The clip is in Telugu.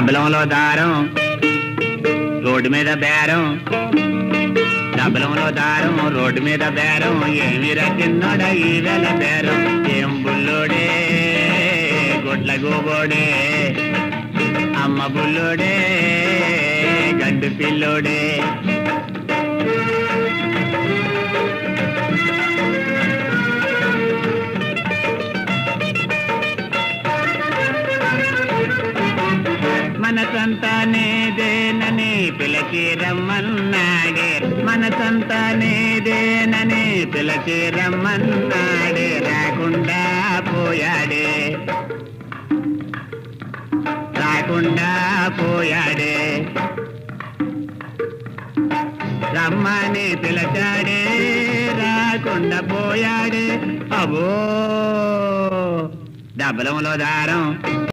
డబ్బలంలో దారం రోడ్డు మీద బేరం, డబ్బలంలో దారం రోడ్డు మీద బేరం, ఏమి రకిన్నోడ ఈ వేళ బేరం, ఏం బుల్లోడే గొడ్ల గోబోడే, అమ్మ బుల్లోడే గడ్డు పిల్లోడే. మనసంతా నీదేనని పిలిచి రమ్మన్నాడే, మనసంతా నీదేనని పిలిచి రమ్మన్నాడే, రాకుండా పోయాడే, రాకుండా పోయాడే, రమ్మని పిలిచాడే రాకుండా పోయాడే. అబ్బో డబ్బలంలో దారం